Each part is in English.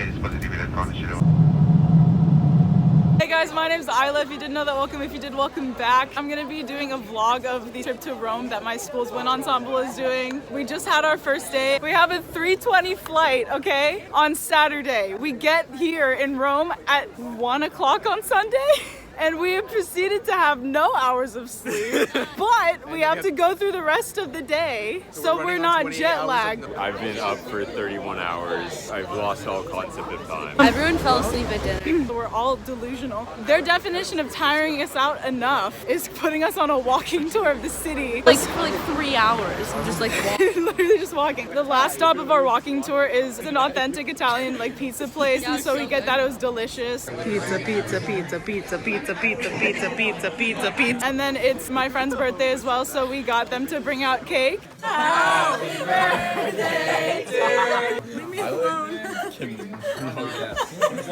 Hey guys, my name's Isla. If you didn't know that, welcome. If you did, welcome back. I'm gonna be doing a vlog of the trip to Rome that my school's wind ensemble is doing. We just had our first day. We have a 3:20 flight, okay, on Saturday. We get here in Rome at 1 o'clock on Sunday. And we have proceeded to have no hours of sleep, but we have to go through the rest of the day, so we're not jet lagged. I've been up for 31 hours. I've lost all concept of time. Everyone fell asleep at dinner. We're all delusional. Their definition of tiring us out enough is putting us on a walking tour of the city. Like for like 3 hours, I'm just like walking. Literally just walking. The last stop of our walking tour is an authentic Italian like pizza place, and so we get that. It was delicious. Pizza, pizza, pizza, pizza, pizza, pizza, pizza, pizza, pizza, pizza. And then it's my friend's birthday as well, so we got them to bring out cake. Happy birthday to you. Leave me alone.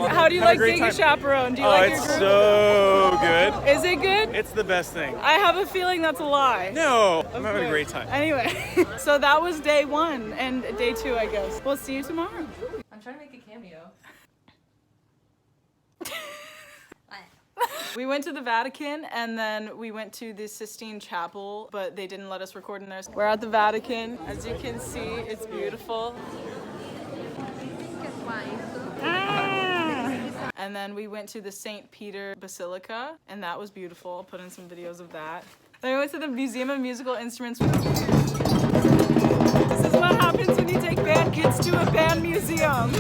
How do you like being a chaperone? Do you like your group? It's so good. Is it good? It's the best thing. I have a feeling that's a lie. No, I'm having a great time. Anyway, so that was day 1 and day 2, I guess. We'll see you tomorrow. I'm trying to make a cameo. We went to the Vatican and then we went to the Sistine Chapel, but they didn't let us record in there. We're at the Vatican. As you can see, it's beautiful. And then we went to the St. Peter Basilica, and that was beautiful. I'll put in some videos of that. Then we went to the Museum of Musical Instruments. This is what happens when you take band kids to a band museum.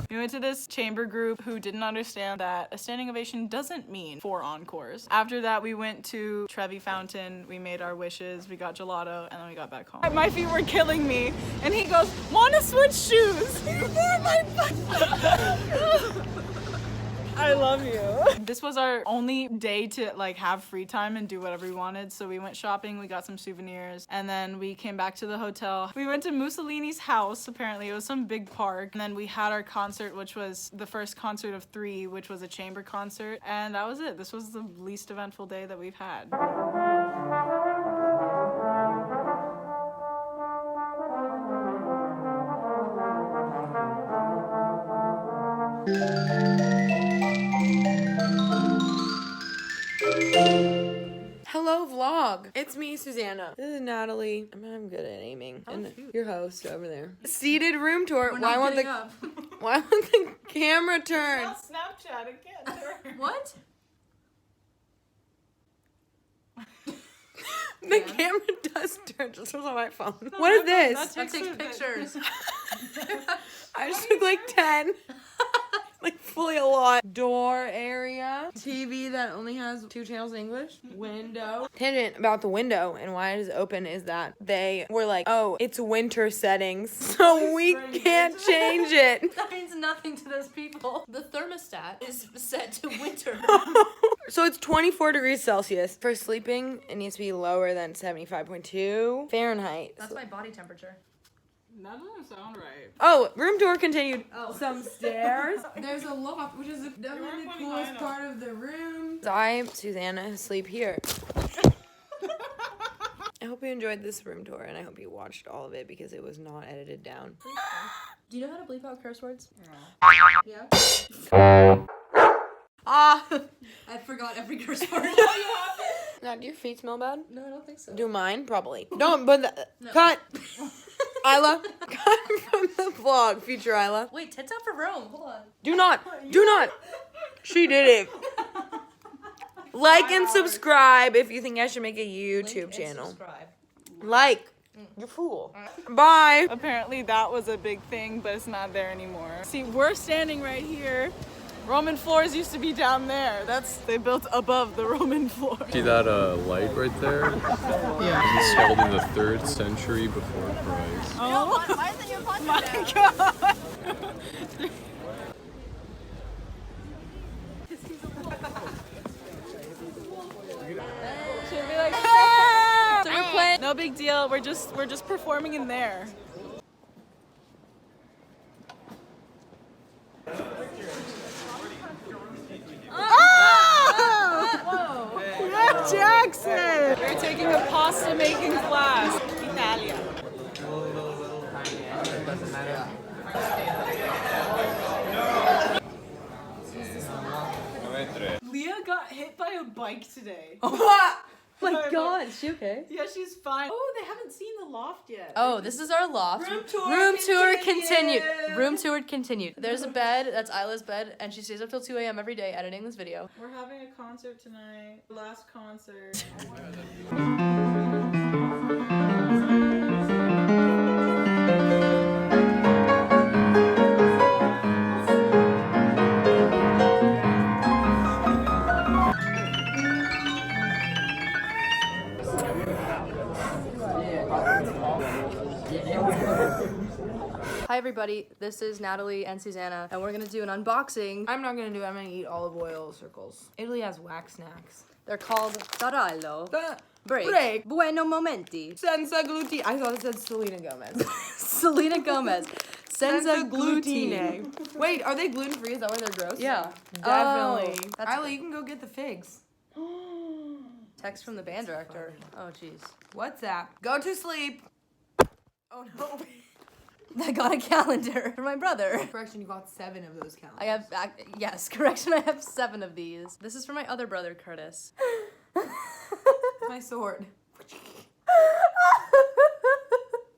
We went to this chamber group who didn't understand that a standing ovation doesn't mean 4 encores. After that, we went to Trevi Fountain, we made our wishes, we got gelato, and then we got back home. My feet were killing me, and he goes, "Wanna switch shoes?" I love you. This was our only day to like have free time and do whatever we wanted. So we went shopping, we got some souvenirs, and then we came back to the hotel. We went to Mussolini's house, apparently. It was some big park. And then we had our concert, which was the first concert of 3, which was a chamber concert. And that was it. This was the least eventful day that we've had. Hello vlog. It's me, Susanna. This is Natalie. I'm good at aiming. And your host over there. Seated room tour. Why won't the camera turn? Snapchat again. What? The camera does turn just on my phone. What is this? That takes pictures. I just took like 10. Like fully a lot. Door area. TV that only has 2 channels in English. Window. Tangent about the window and why it is open is that they were like, oh, it's winter settings, so we can't change it. That means nothing to those people. The thermostat is set to winter. So it's 24 degrees Celsius. For sleeping, it needs to be lower than 75.2 Fahrenheit. That's my body temperature. That doesn't sound right. Oh, room tour continued. Oh. Some stairs. There's a loft, which is definitely the coolest part of the room. I, Susanna, sleep here. I hope you enjoyed this room tour, and I hope you watched all of it because it was not edited down. Do you know how to bleep out curse words? No. Yeah? Ah! I forgot every curse word. Now, do your feet smell bad? No, I don't think so. Do mine? Probably. Don't, but No. cut! Isla, cut from the vlog, future Isla. Wait, tits out for Rome. Hold on. Do not! Do not! She did it. Like and subscribe if you think I should make a YouTube channel. Subscribe. Like. You fool. Bye. Apparently that was a big thing, but it's not there anymore. See, we're standing right here. Roman floors used to be down there. They built above the Roman floor. See that light right there? Yeah. Installed in the 3rd century before Christ. Oh, Why isn't your podcast my God. Should be like, so we're playing. No big deal. We're just performing in there. Jax! Listen! We're taking a pasta making class. Italia. Leah got hit by a bike today. Oh my god, is she okay? Yeah, she's fine. Oh, they haven't seen the loft yet. Oh, this is our loft. Room tour continued. Room tour continued. There's a bed, that's Isla's bed, and she stays up till 2 a.m. every day editing this video. We're having a concert tonight. Last concert. Hi everybody, this is Natalie and Susanna, and we're gonna do an unboxing. I'm not gonna do it. I'm gonna eat olive oil circles. Italy has wax snacks. They're called Tarallo. Break. Bueno momenti. Senza glutine. I thought it said Selena Gomez. Selena Gomez. Senza glutine. Wait, are they gluten free? Is that why they're gross? Yeah. Definitely. Oh, that's Isla, you can go get the figs. text from the band director. Oh jeez. WhatsApp. Go to sleep. Oh no. I got a calendar for my brother. Correction, you got 7 of those calendars. I have, yes, correction, I have 7 of these. This is for my other brother, Curtis. My sword.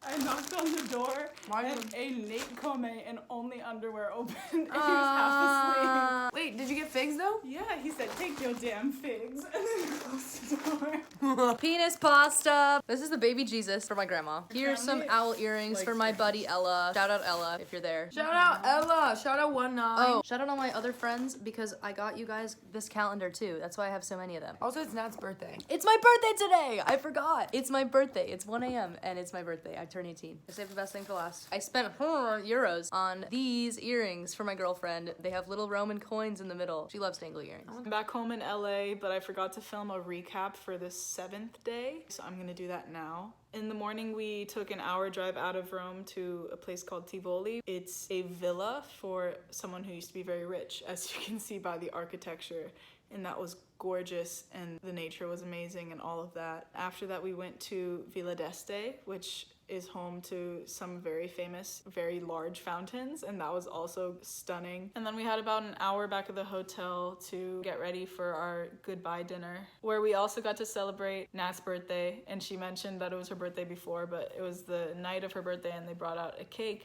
I knocked on the door Why and would- a late come and only underwear open. And he was half asleep. Wait, did you get figs though? Yeah, he said, take your damn figs. And then closed the door. Penis pasta. This is the baby Jesus for my grandma. Here's found some it, owl earrings like, for my buddy Ella. Shout out Ella if you're there. Shout out Ella. Shout out 19. Oh, shout out all my other friends because I got you guys this calendar too. That's why I have so many of them. Also, it's Nat's birthday. It's my birthday today! I forgot. It's my birthday. It's 1 a.m. and it's my birthday. I turn 18. I saved the best thing for last. I spent euros on these earrings for my girlfriend. They have little Roman coins in the middle. She loves dangly earrings. I'm back home in LA, but I forgot to film a recap for the 7th day, so I'm gonna do that now. In the morning, we took an hour drive out of Rome to a place called Tivoli. It's a villa for someone who used to be very rich, as you can see by the architecture, and that was gorgeous, and the nature was amazing and all of that. After that, we went to Villa d'Este, which is home to some very famous, very large fountains, and that was also stunning. And then we had about an hour back at the hotel to get ready for our goodbye dinner, where we also got to celebrate Nat's birthday, and she mentioned that it was her birthday before, but it was the night of her birthday and they brought out a cake.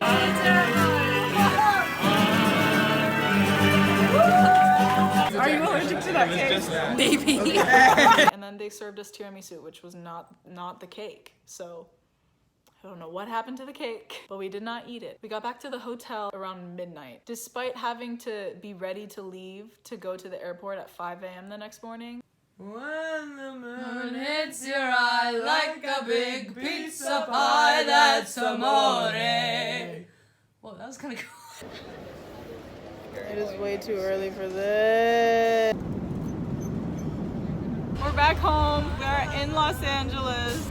Are you allergic to that cake? Maybe. And then they served us tiramisu, which was not the cake, so I don't know what happened to the cake, but we did not eat it. We got back to the hotel around midnight. Despite having to be ready to leave to go to the airport at 5 a.m. the next morning. When the moon hits your eye like a big pizza pie, that's amore. Whoa, that was kind of cool. It is way too early for this. We're back home. We're in Los Angeles.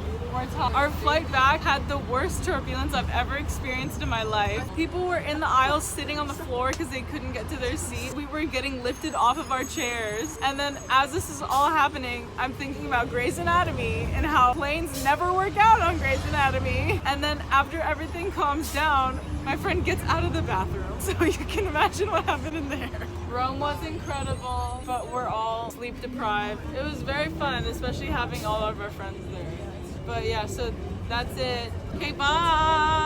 Our flight back had the worst turbulence I've ever experienced in my life. People were in the aisles sitting on the floor because they couldn't get to their seat. We were getting lifted off of our chairs. And then as this is all happening, I'm thinking about Grey's Anatomy and how planes never work out on Grey's Anatomy. And then after everything calms down, my friend gets out of the bathroom. So you can imagine what happened in there. Rome was incredible, but we're all sleep deprived. It was very fun, especially having all of our friends there. But yeah, so that's it. Okay, bye!